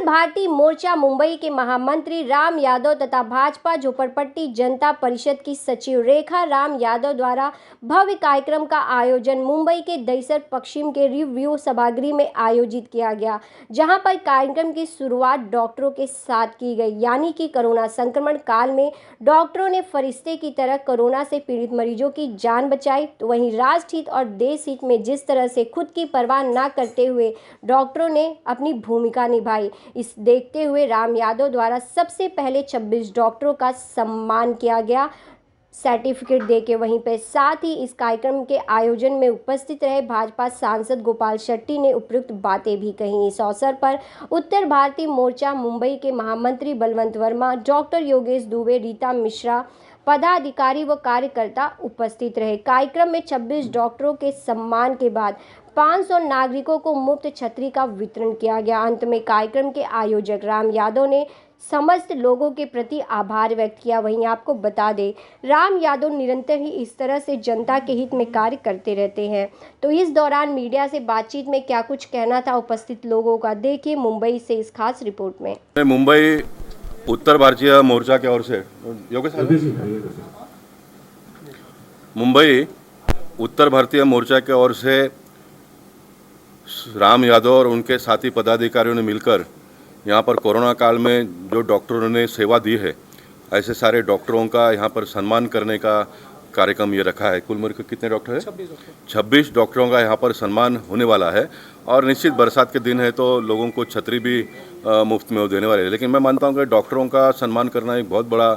भारतीय मोर्चा मुंबई के महामंत्री राम यादव तथा भाजपा झोपड़पट्टी जनता परिषद की सचिव रेखा राम यादव द्वारा भव्य कार्यक्रम का आयोजन मुंबई के दहिसर पश्चिम के रिव्यू सभागृह में आयोजित किया गया, जहां पर कार्यक्रम की शुरुआत डॉक्टरों के साथ की गई। यानी कि कोरोना संक्रमण काल में डॉक्टरों ने फरिश्ते की तरह कोरोना से पीड़ित मरीजों की जान बचाई, तो वहीं राष्ट्र हित और देश हित में जिस तरह से खुद की परवाह न करते हुए डॉक्टरों ने अपनी भूमिका निभाई, इस देखते हुए राम यादव द्वारा सबसे पहले 26 डॉक्टरों का सम्मान किया गया सर्टिफिकेट देके। वहीं पर साथ ही इस कार्यक्रम के आयोजन में उपस्थित रहे भाजपा सांसद गोपाल शेट्टी ने उपयुक्त बातें भी कही। इस अवसर पर उत्तर भारतीय मोर्चा मुंबई के महामंत्री बलवंत वर्मा, डॉक्टर योगेश दुबे, रीता मिश्रा, पदाधिकारी व कार्यकर्ता उपस्थित रहे। कार्यक्रम में 26 डॉक्टरों के सम्मान के बाद 500 नागरिकों को मुफ्त छतरी का वितरण किया गया। अंत में कार्यक्रम के आयोजक राम यादव ने समस्त लोगों के प्रति आभार व्यक्त किया। वहीं आपको बता दें, राम यादव निरंतर ही इस तरह से जनता के हित में कार्य करते रहते हैं। तो इस दौरान मीडिया से बातचीत में क्या कुछ कहना था उपस्थित लोगों का, देखिए मुंबई से इस खास रिपोर्ट में। मुंबई उत्तर भारतीय मोर्चा की ओर से मुंबई उत्तर भारतीय मोर्चा की ओर से राम यादव और उनके साथी पदाधिकारियों ने मिलकर यहाँ पर कोरोना काल में जो डॉक्टरों ने सेवा दी है, ऐसे सारे डॉक्टरों का यहाँ पर सम्मान करने का कार्यक्रम ये रखा है। कुल मिलकर कितने डॉक्टर हैं? 26 डॉक्टरों का यहाँ पर सम्मान होने वाला है। और निश्चित बरसात के दिन है तो लोगों को छतरी भी मुफ्त में वो देने वाले हैं। लेकिन मैं मानता हूँ कि डॉक्टरों का सम्मान करना एक बहुत बड़ा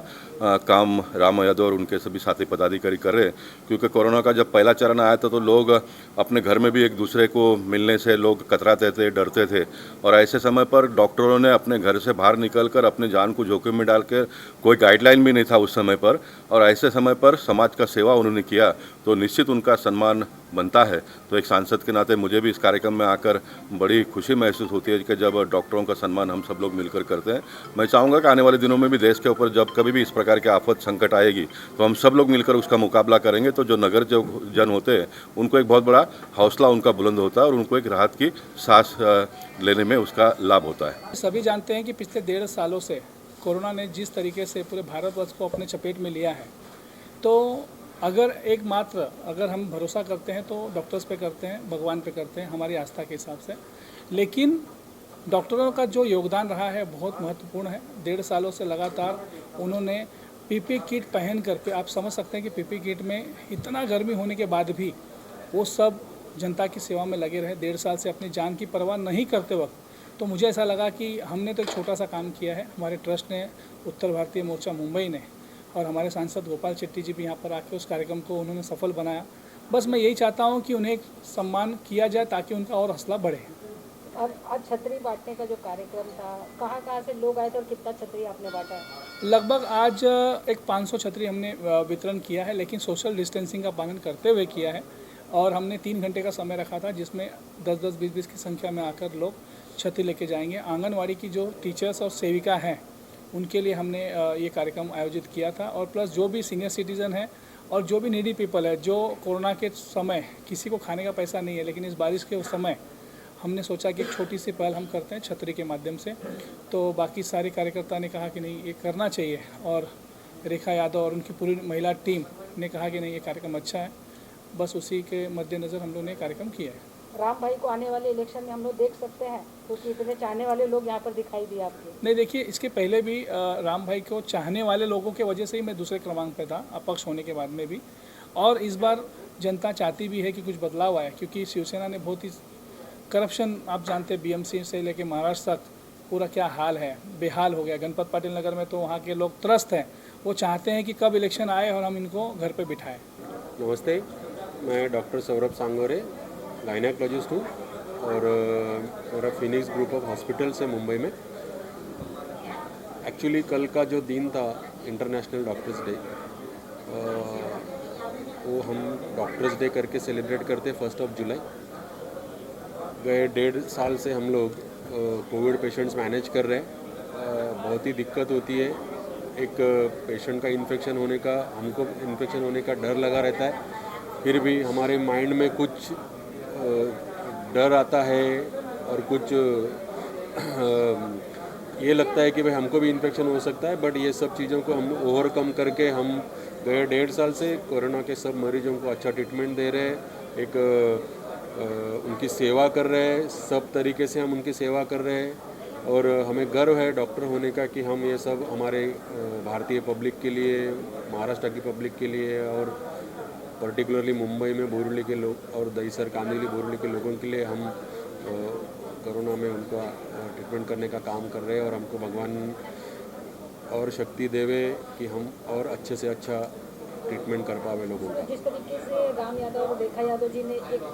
काम राम यादव और उनके सभी साथी पदाधिकारी कर रहे हैं, क्योंकि कोरोना का जब पहला चरण आया था तो लोग अपने घर में भी एक दूसरे को मिलने से लोग कतराते थे, डरते थे। और ऐसे समय पर डॉक्टरों ने अपने घर से बाहर निकलकर अपने जान को जोखिम में डालकर, कोई गाइडलाइन भी नहीं था उस समय पर, और ऐसे समय पर समाज का सेवा उन्होंने किया, तो निश्चित उनका सम्मान बनता है। तो एक सांसद के नाते मुझे भी इस कार्यक्रम में आकर बड़ी खुशी महसूस होती है कि जब डॉक्टरों का सम्मान हम सब लोग मिलकर करते हैं। मैं चाहूँगा कि आने वाले दिनों में भी देश के ऊपर जब कभी भी इस प्रकार की आफत संकट आएगी तो हम सब लोग मिलकर उसका मुकाबला करेंगे। तो जो नगर जो जन होते हैं उनको एक बहुत बड़ा हौसला उनका बुलंद होता है और उनको एक राहत की सांस लेने में उसका लाभ होता है। सभी जानते हैं कि पिछले 1.5 सालों से कोरोना ने जिस तरीके से पूरे भारतवर्ष को अपने चपेट में लिया है, तो अगर हम भरोसा करते हैं तो डॉक्टर्स पे करते हैं, भगवान पे करते हैं, हमारी आस्था के हिसाब से। लेकिन डॉक्टरों का जो योगदान रहा है बहुत महत्वपूर्ण है। 1.5 सालों से लगातार उन्होंने पीपी किट पहन कर, आप समझ सकते हैं कि पीपी किट में इतना गर्मी होने के बाद भी वो सब जनता की सेवा में लगे रहे 1.5 साल से, अपनी जान की परवाह नहीं करते वक्त। तो मुझे ऐसा लगा कि हमने तो एक छोटा सा काम किया है, हमारे ट्रस्ट ने, उत्तर भारतीय मोर्चा मुंबई ने, और हमारे सांसद गोपाल शेट्टी जी भी यहाँ पर आके उस कार्यक्रम को उन्होंने सफल बनाया। बस मैं यही चाहता हूँ कि उन्हें सम्मान किया जाए ताकि उनका और हौसला बढ़े। अब आज छतरी बांटने का जो कार्यक्रम था, कहाँ से लोग आए थे और कितना छतरी आपने बांटा है? लगभग आज एक 500 छतरी हमने वितरण किया है, लेकिन सोशल डिस्टेंसिंग का पालन करते हुए किया है। और हमने 3 घंटे का समय रखा था, जिसमें 10-10, 20-20 की संख्या में आकर लोग छतरी लेके जाएंगे। आंगनवाड़ी की जो टीचर्स और सेविका हैं उनके लिए हमने ये कार्यक्रम आयोजित किया था। और प्लस जो भी सीनियर सिटीज़न है और जो भी नीडी पीपल है, जो कोरोना के समय किसी को खाने का पैसा नहीं है, लेकिन इस बारिश के उस समय हमने सोचा कि एक छोटी सी पहल हम करते हैं छतरी के माध्यम से। तो बाकी सारे कार्यकर्ता ने कहा कि नहीं, ये करना चाहिए, और रेखा यादव और उनकी पूरी महिला टीम ने कहा कि नहीं, ये कार्यक्रम अच्छा है। बस उसी के मद्देनज़र हम लोगों ने कार्यक्रम किया है। राम भाई को आने वाले इलेक्शन में हम लोग देख सकते हैं, क्योंकि इतने चाहने वाले लोग यहाँ पर दिखाई दिए आपके। नहीं, देखिए, इसके पहले भी राम भाई को चाहने वाले लोगों के वजह से ही मैं दूसरे क्रमांक पे था, अपक्ष होने के बाद में भी। और इस बार जनता चाहती भी है कि कुछ बदलाव आए, क्योंकि शिवसेना ने बहुत ही करप्शन, आप जानते हैं, बीएमसी से लेके महाराष्ट्र तक पूरा क्या हाल है, बेहाल हो गया। गणपत पाटिल नगर में तो वहाँ के लोग त्रस्त हैं, वो चाहते हैं कि कब इलेक्शन आए और हम इनको घर पे बिठाएं। नमस्ते, मैं डॉक्टर सौरभ सांगोरे, गायनेकोलॉजिस्ट हूँ और मेरा फिनिक्स ग्रुप ऑफ हॉस्पिटल्स है मुंबई में। एक्चुअली कल का जो दिन था इंटरनेशनल डॉक्टर्स डे, वो हम डॉक्टर्स डे करके सेलिब्रेट करते 1 जुलाई। गए 1.5 साल से हम लोग कोविड पेशेंट्स मैनेज कर रहे हैं। बहुत ही दिक्कत होती है, एक पेशेंट का इन्फेक्शन होने का, हमको इन्फेक्शन होने का डर लगा रहता है। फिर भी हमारे माइंड में कुछ डर आता है और कुछ ये लगता है कि भाई हमको भी इन्फेक्शन हो सकता है, बट ये सब चीज़ों को हम ओवरकम करके हम गए 1.5 साल से कोरोना के सब मरीजों को अच्छा ट्रीटमेंट दे रहे हैं, एक उनकी सेवा कर रहे हैं, सब तरीके से हम उनकी सेवा कर रहे हैं और हमें गर्व है डॉक्टर होने का कि हम ये सब हमारे भारतीय पब्लिक के लिए, महाराष्ट्र की पब्लिक के लिए और पर्टिकुलरली मुंबई में बोरीवली के लोग और दहीसर कांदिवली बोरीवली के लोगों के लिए हम कोरोना में उनका ट्रीटमेंट करने का काम कर रहे हैं और हमको भगवान और शक्ति देवे कि हम और अच्छे से अच्छा ट्रीटमेंट कर पावे लोगों का। जिस तरीके से राम यादव और रेखा यादव जी ने एक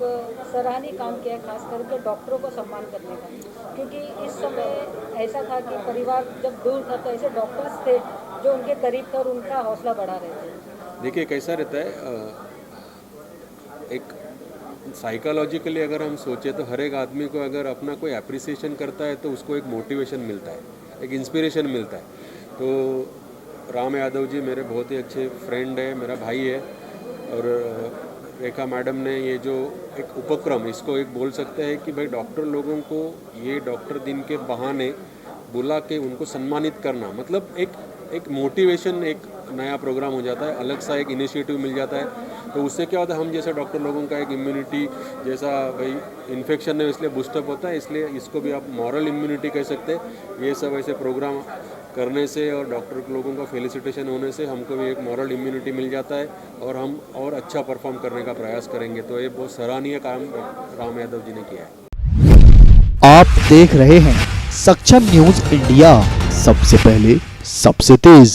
सराहनीय काम किया, खास करके डॉक्टरों को सम्मान करने का, क्योंकि इस समय ऐसा था कि परिवार जब दूर था तो ऐसे डॉक्टर्स थे जो उनके करीब थे और उनका हौसला बढ़ा रहे थे। देखिए कैसा रहता है, एक साइकोलॉजिकली अगर हम सोचें तो हर एक आदमी को अगर अपना कोई अप्रिसिएशन करता है तो उसको एक मोटिवेशन मिलता है, एक इंस्पिरेशन मिलता है। तो राम यादव जी मेरे बहुत ही अच्छे फ्रेंड है, मेरा भाई है और रेखा मैडम ने ये जो एक उपक्रम, इसको एक बोल सकते हैं कि भाई डॉक्टर लोगों को ये डॉक्टर दिन के बहाने बुला के उनको सम्मानित करना, मतलब एक मोटिवेशन, एक नया प्रोग्राम हो जाता है, अलग सा एक इनिशिएटिव मिल जाता है। तो उससे क्या होता है, हम जैसे डॉक्टर लोगों का एक इम्यूनिटी जैसा भाई इन्फेक्शन है इसलिए बूस्टअप होता है, इसलिए इसको भी आप मॉरल इम्यूनिटी कह सकते हैं। ये सब ऐसे प्रोग्राम करने से और डॉक्टर लोगों का फेलिसिटेशन होने से हमको भी एक मॉरल इम्यूनिटी मिल जाता है और हम और अच्छा परफॉर्म करने का प्रयास करेंगे। तो ये बहुत सराहनीय काम राम यादव जी ने किया है। आप देख रहे हैं सक्षम न्यूज इंडिया, सबसे पहले सबसे तेज।